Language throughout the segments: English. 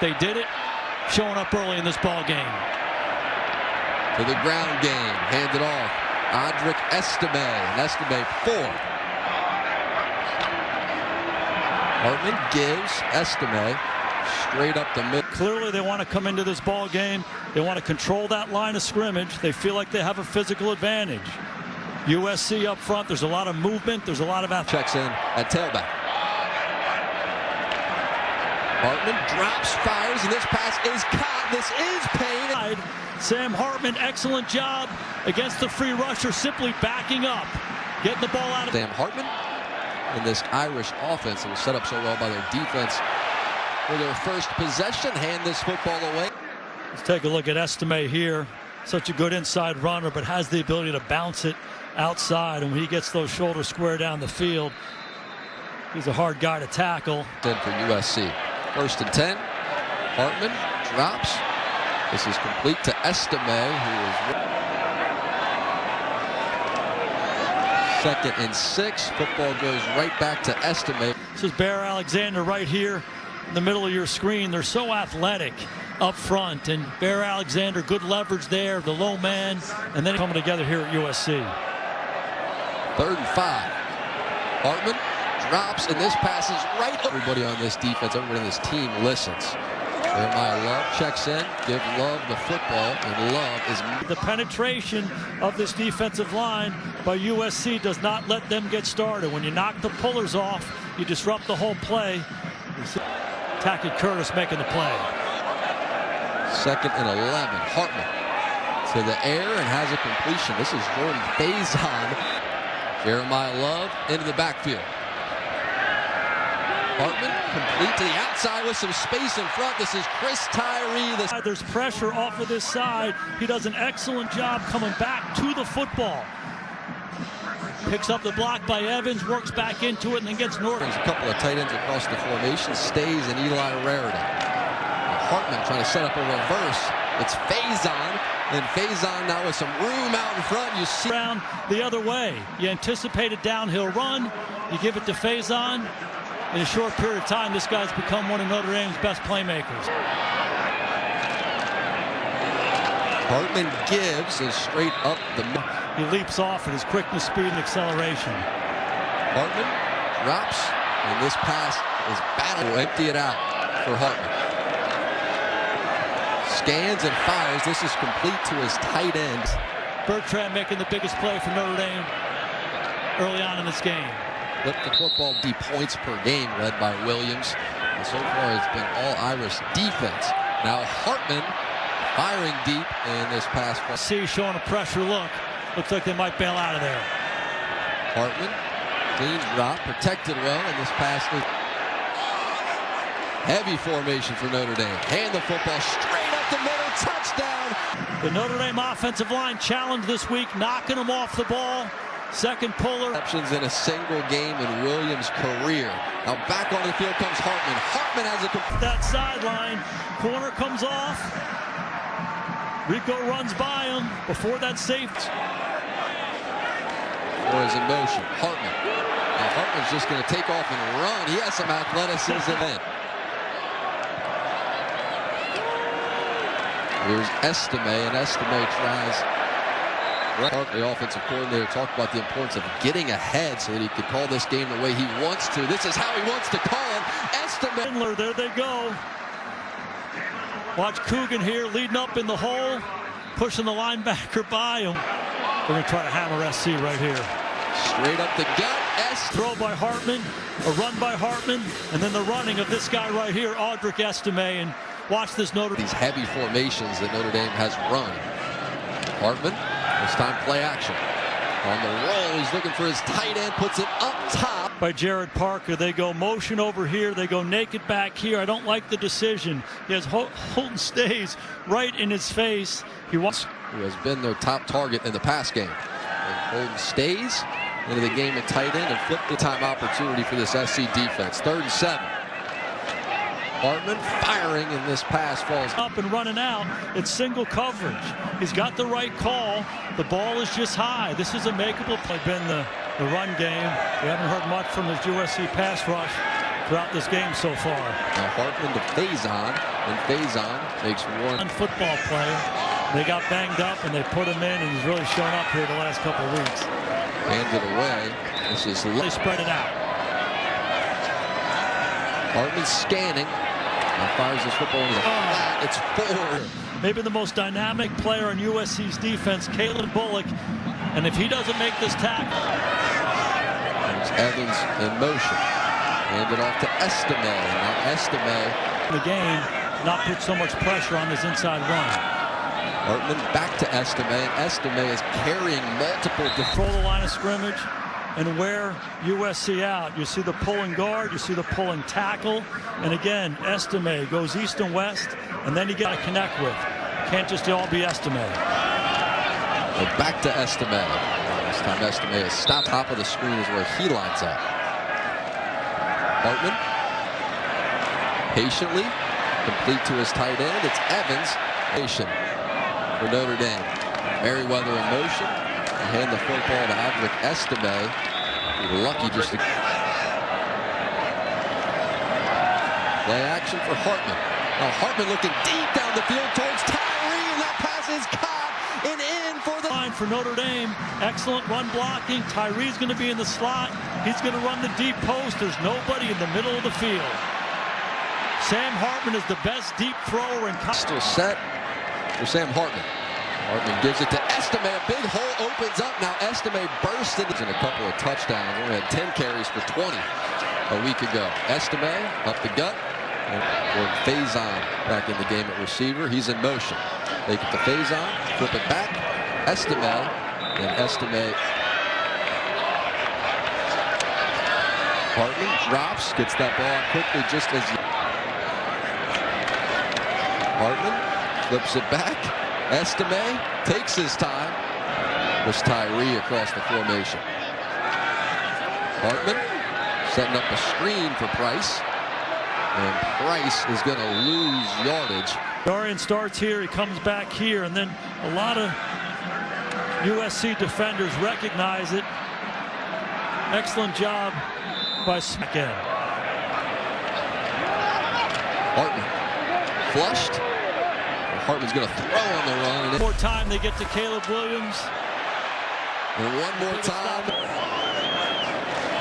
They did it, showing up early in this ball game. To the ground game, handed off. Audric Estime, and Estime 4. Hartman gives Estime straight up the middle. Clearly they want to come into this ball game. They want to control that line of scrimmage. They feel like they have a physical advantage. USC up front, there's a lot of movement, there's a lot of checks in at tailback. Hartman drops, fires, and this pass is caught. This is Payne. Sam Hartman, excellent job against the free rusher, simply backing up, getting the ball out of Sam Hartman in this Irish offense that was set up so well by their defense for their first possession. Hand this football away. Let's take a look at Estime here. Such a good inside runner, but has the ability to bounce it outside. And when he gets those shoulders square down the field, he's a hard guy to tackle. 10 for USC. 1st and 10. Hartman drops. This is complete to Estime, who is 2nd and 6. Football goes right back to Estime. This is Bear Alexander right here in the middle of your screen. They're so athletic up front, and Bear Alexander, good leverage there, the low man, and then coming together here at USC. 3rd and 5. Hartman drops, and this passes right. Everybody on this defense, everybody on this team listens. Jeremiah Love checks in, give Love the football, and Love is... The penetration of this defensive line by USC does not let them get started. When you knock the pullers off, you disrupt the whole play. Tackett Curtis making the play. 2nd and 11. Hartman to the air and has a completion. This is Jordan Faison. Jeremiah Love into the backfield. Hartman complete to the outside with some space in front. This is Tyree. There's pressure off of this side. He does an excellent job coming back to the football. Picks up the block by Evans, works back into it, and then gets Notre. There's a couple of tight ends across the formation. Stays and Eli Raritan. Hartman trying to set up a reverse. It's Faison. And Faison now with some room out in front. You see around the other way. You anticipate a downhill run. You give it to Faison. In a short period of time, this guy's become one of Notre Dame's best playmakers. Hartman gives and straight up the middle. He leaps off at his quickness, speed, and acceleration. Hartman drops, and this pass is battle. Empty it out for Hartman. Scans and fires. This is complete to his tight end. Bertrand making the biggest play for Notre Dame early on in this game. Flip the football, D points per game, led by Williams. And so far, it's been all Irish defense. Now Hartman firing deep in this pass. See showing a pressure look. Looks like they might bail out of there. Hartman, clean drop, protected well, and this pass is heavy formation for Notre Dame. Hand the football straight up the middle, touchdown. The Notre Dame offensive line challenged this week, knocking them off the ball. Second puller. Receptions in a single game in Williams' career. Now back on the field comes Hartman. Hartman has a... That sideline. Corner comes off. Rico runs by him before that safety. Or is in motion. Hartman. And Hartman's just going to take off and run. He has some athleticism in. Here's Estime, and Estime tries... The offensive coordinator talked about the importance of getting ahead so that he could call this game the way he wants to. This is how he wants to call it. Estime. Spindler, there they go. Watch Coogan here leading up in the hole, pushing the linebacker by him. We're going to try to hammer SC right here. Straight up the gut. Throw by Hartman, a run by Hartman, and then the running of this guy right here, Audric Estime. And watch this Notre Dame. These heavy formations that Notre Dame has run. Hartman. This time play action. On the roll, he's looking for his tight end, puts it up top. By Jared Parker, they go motion over here, they go naked back here. I don't like the decision. He has Holton Stays right in his face. Who has been their top target in the pass game. And Holton Stays into the game at tight end and flip the time opportunity for this SC defense. 3rd and 7. Hartman firing, and this pass falls up and running out. It's single coverage. He's got the right call. The ball is just high. This is a makeable play. Been the run game. We haven't heard much from the USC pass rush throughout this game so far. Now Hartman to Faison, and Faison makes one Football player. They got banged up and they put him in, and he's really shown up here the last couple of weeks. handed away. This is They spread it out. Hartman scanning. And fires this football into the flat. It's forward. Maybe the most dynamic player on USC's defense, Calen Bullock. And if he doesn't make this tackle. There's Evans in motion. Handed off to Estime. Now Estime. The game, not put so much pressure on his inside run. Hartman back to Estime. And Estime is carrying multiple. Control the line of scrimmage and wear USC out. You see the pulling guard, you see the pulling tackle, and again, Estime goes east and west, and then you got to connect with. Can't just all be Estime. We're back to Estime. This time Estime is stopped. Top of the screen is where he lines up. Hartman patiently complete to his tight end. It's Evans. Patient for Notre Dame. Merriweather in motion. Hand the football to Audric Estime. Lucky just to play action for Hartman. Now Hartman looking deep down the field towards Tyree, and that pass is caught and in for the line for Notre Dame. Excellent run blocking. Tyree's going to be in the slot. He's going to run the deep post. There's nobody in the middle of the field. Sam Hartman is the best deep thrower in college. Still set for Sam Hartman. Hartman gives it to Estime. A big hole opens up. Now Estime bursts in a couple of touchdowns. Only had 10 carries for 20 a week ago. Estime up the gut. And Faison back in the game at receiver. He's in motion. They get to Faison. Flip it back. Estime. And Estime. Hartman drops. Gets that ball out quickly just as Hartman flips it back. Estime takes his time. There's Tyree across the formation. Hartman setting up a screen for Price. And Price is going to lose yardage. Darian starts here. He comes back here. And then a lot of USC defenders recognize it. Excellent job by Smith. Hartman flushed. Hartman's going to throw on the run. One more time they get to Caleb Williams. And one more time.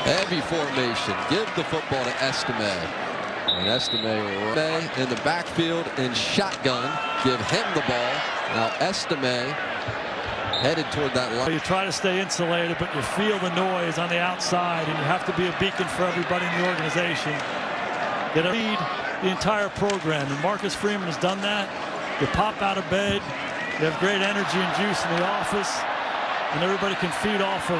Heavy formation. Give the football to Estime. And Estime in the backfield in shotgun. Give him the ball. Now Estime headed toward that line. You try to stay insulated, but you feel the noise on the outside, and you have to be a beacon for everybody in the organization. Get a lead the entire program, and Marcus Freeman has done that. You pop out of bed, you have great energy and juice in the office, and everybody can feed off of